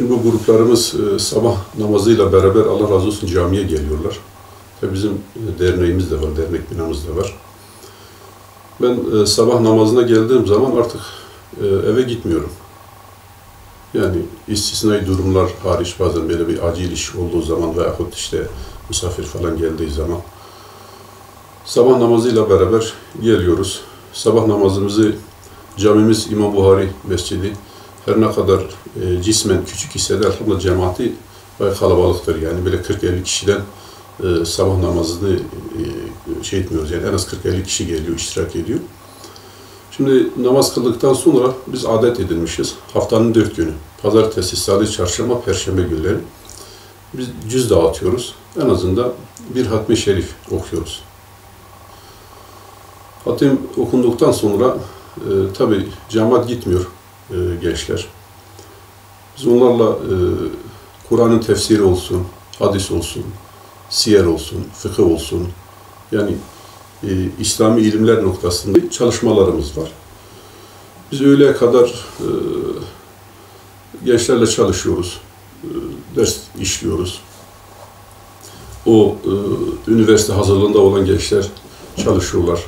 Bu gruplarımız sabah namazıyla beraber Allah razı olsun camiye geliyorlar. Tabii bizim derneğimiz de var, dernek binamız da var. Ben sabah namazına geldiğim zaman artık eve gitmiyorum. Yani istisnai durumlar hariç bazen böyle bir acil iş olduğu zaman veyahut işte misafir falan geldiği zaman sabah namazıyla beraber geliyoruz. Sabah namazımızı camimiz İmam Buhari Mescidi her ne kadar cismen küçük ise de elhamdülillah cemaati bayağı kalabalıktır. Yani böyle 40-50 kişiden sabah namazını şey etmiyoruz. Yani en az 40-50 kişi geliyor, iştirak ediyor. Şimdi namaz kıldıktan sonra biz adet edilmişiz. Haftanın 4 günü. Pazartesi, salı, çarşamba, perşembe günleri biz cüz dağıtıyoruz. En azından bir hatmi şerif okuyoruz. Hatim okunduktan sonra tabi cemaat gitmiyor gençler. Biz onlarla Kur'an'ın tefsiri olsun, hadis olsun, siyer olsun, fıkıh olsun, yani İslami ilimler noktasında çalışmalarımız var. Biz öğleye kadar gençlerle çalışıyoruz, ders işliyoruz. O üniversite hazırlığında olan gençler çalışıyorlar.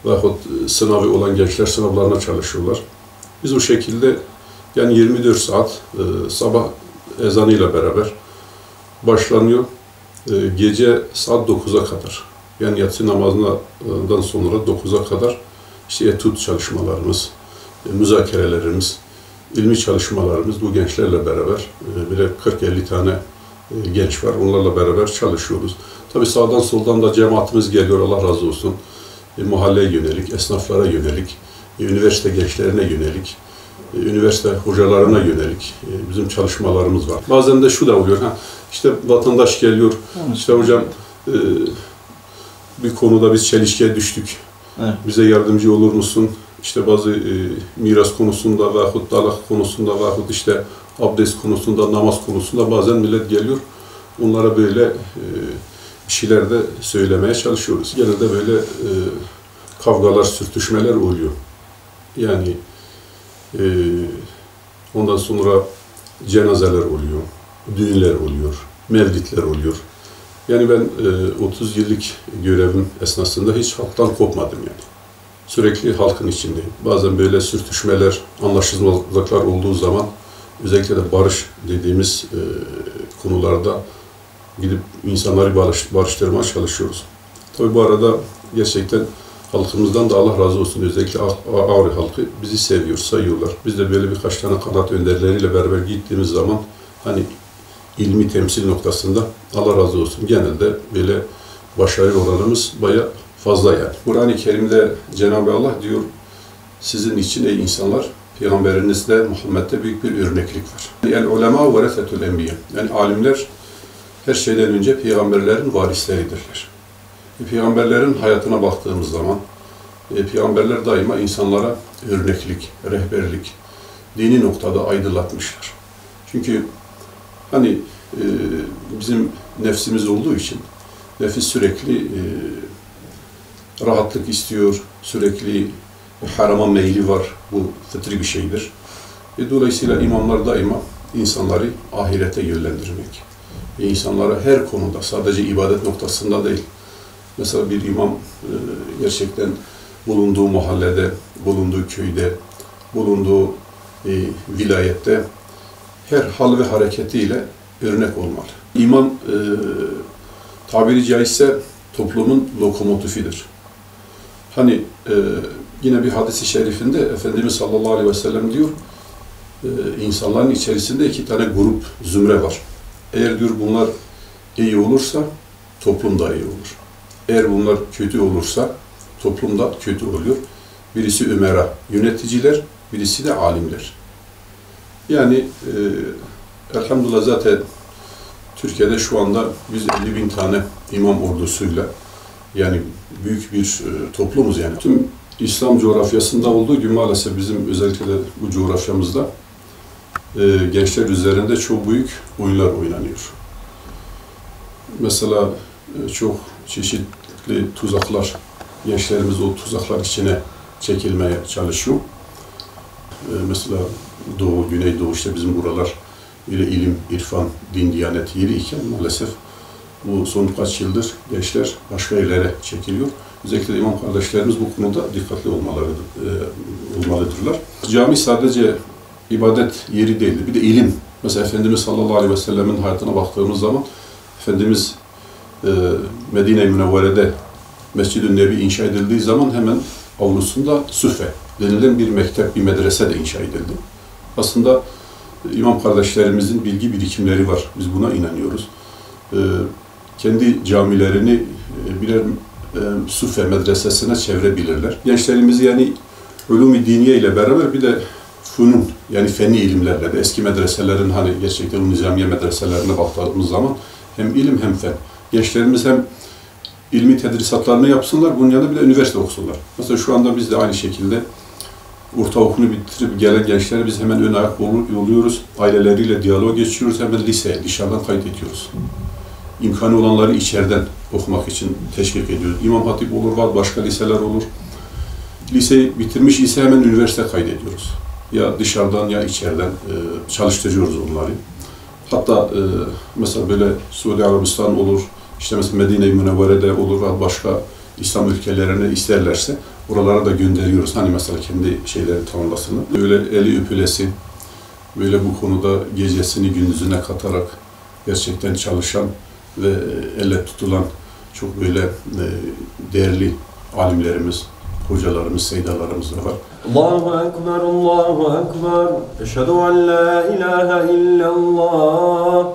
Veyahut sınavı olan gençler sınavlarına çalışıyorlar. Biz o şekilde yani 24 saat sabah ezanıyla beraber başlanıyor. Gece saat 9'a kadar. Yani yatsı namazından sonra 9'a kadar işte etüt çalışmalarımız, müzakerelerimiz, ilmi çalışmalarımız bu gençlerle beraber böyle 40-50 tane genç var. Onlarla beraber çalışıyoruz. Tabii sağdan soldan da cemaatimiz geliyor, Allah razı olsun. Mahalleye yönelik, esnaflara yönelik, üniversite gençlerine yönelik, üniversite hocalarına yönelik bizim çalışmalarımız var. Bazen de şu da oluyor, işte vatandaş geliyor, işte hocam bir konuda biz çelişkiye düştük, evet, bize yardımcı olur musun? İşte bazı miras konusunda veyahut talak konusunda veyahut işte abdest konusunda, namaz konusunda bazen millet geliyor. Onlara böyle bir şeyler de söylemeye çalışıyoruz. Genelde böyle kavgalar, sürtüşmeler oluyor. Yani ondan sonra cenazeler oluyor, düğünler oluyor, mevlidler oluyor. Yani ben 30 yıllık görevim esnasında hiç halktan kopmadım yani. Sürekli halkın içindeyim. Bazen böyle sürtüşmeler, anlaşmazlıklar olduğu zaman özellikle de barış dediğimiz konularda gidip insanları barıştırmaya çalışıyoruz. Tabii bu arada gerçekten halkımızdan da Allah razı olsun, özellikle Ağrı halkı bizi seviyor, sayıyorlar. Biz de böyle birkaç tane kanat önderleriyle beraber gittiğimiz zaman hani ilmi temsil noktasında Allah razı olsun genelde böyle başarı oranımız bayağı fazla yani. Kur'an-ı Kerim'de Cenab-ı Allah diyor, sizin için ey insanlar, Peygamberinizde Muhammed'de büyük bir örneklik var. Yani ulema veresetül enbiya. Yani alimler her şeyden önce peygamberlerin varisleridirler. Peygamberlerin hayatına baktığımız zaman peygamberler daima insanlara örneklik, rehberlik, dini noktada aydınlatmışlar. Çünkü hani bizim nefsimiz olduğu için nefis sürekli rahatlık istiyor, sürekli harama meyli var. Bu fıtri bir şeydir. Dolayısıyla imamlar daima insanları ahirete yönlendirmek. İnsanlara her konuda, sadece ibadet noktasında değil. Mesela bir imam gerçekten bulunduğu mahallede, bulunduğu köyde, bulunduğu vilayette her hal ve hareketiyle örnek olmalı. İmam tabiri caizse toplumun lokomotifidir. Hani yine bir hadis-i şerifinde Efendimiz sallallahu aleyhi ve sellem diyor, insanların içerisinde 2 tane grup, zümre var. Eğer diyor bunlar iyi olursa toplum da iyi olur. Eğer bunlar kötü olursa toplum da kötü oluyor. Birisi ümera, yöneticiler, birisi de alimler. Yani elhamdülillah zaten Türkiye'de şu anda 150.000 tane imam ordusuyla yani büyük bir toplumuz yani. Tüm İslam coğrafyasında olduğu gibi maalesef bizim özellikle de bu coğrafyamızda gençler üzerinde çok büyük oyunlar oynanıyor. Mesela çok çeşitli tuzaklar, gençlerimiz o tuzaklar içine çekilmeye çalışıyor. Mesela Doğu, Güneydoğu, işte bizim buralar ile ilim, irfan, din, diyanet yeri iken maalesef bu son birkaç yıldır gençler başka yerlere çekiliyor. Özellikle imam kardeşlerimiz bu konuda dikkatli olmalıdırlar. Cami sadece ibadet yeri değildir. Bir de ilim. Mesela Efendimiz sallallahu aleyhi ve sellemin hayatına baktığımız zaman Efendimiz Medine-i Münevvere'de Mescid-i Nebi inşa edildiği zaman hemen avlusunda Süfe denilen bir mektep, bir medrese de inşa edildi. Aslında imam kardeşlerimizin bilgi birikimleri var. Biz buna inanıyoruz. Kendi camilerini birer Süfe medresesine çevirebilirler. Gençlerimizi yani ulûm-i diniye ile beraber bir de funun, yani fenni ilimlerle de eski medreselerin hani gerçekten o nizamiye medreselerine baktığımız zaman hem ilim hem fen. Gençlerimiz hem ilmi tedrisatlarını yapsınlar, bunun yanında bir de üniversite okusunlar. Mesela şu anda biz de aynı şekilde ortaokulunu bitirip gelen gençlere biz hemen ön ayak oluyoruz. Aileleriyle diyalog geçiyoruz, hemen liseye, dışarıdan kayıt ediyoruz. İmkanı olanları içeriden okumak için teşvik ediyoruz. İmam Hatip olur, başka liseler olur. Liseyi bitirmiş ise hemen üniversite kaydediyoruz. Ya dışarıdan ya içeriden çalıştırıyoruz onları. Hatta mesela böyle Suudi Arabistan olur, işte mesela Medine-i Münevvere'de olur, başka İslam ülkelerine isterlerse oralara da gönderiyoruz. Hani mesela kendi şeyleri tamamlasınlar. Böyle eli öpülesi, böyle bu konuda gecesini gündüzüne katarak gerçekten çalışan ve elle tutulan çok böyle değerli alimlerimiz, hocalarımız, seydalarımız da var. Allahu Ekber, Allahu Ekber. Eşhedü en la ilahe illallah.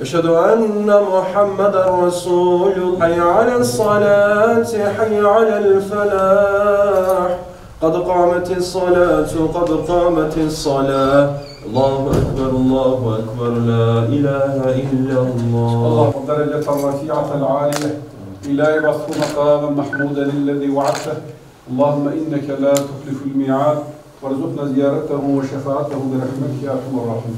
Eşhedü enne Muhammeden Resulullah. Hayy alel salati, hayy alel felah. Kad kâmetis salatu, kad kâmetis salah. Allahu Ekber, Allahu Ekber, la ilahe illallah. Allahu dereceten rafi'aten âliye. İlahi vasfı makamen mahmuden illezî vaadteh. Allahümme inneke la tuhliful mi'ad. Verzukna ziyaretehu ve şefaattehu bi rahmetika ya erhamer rahim.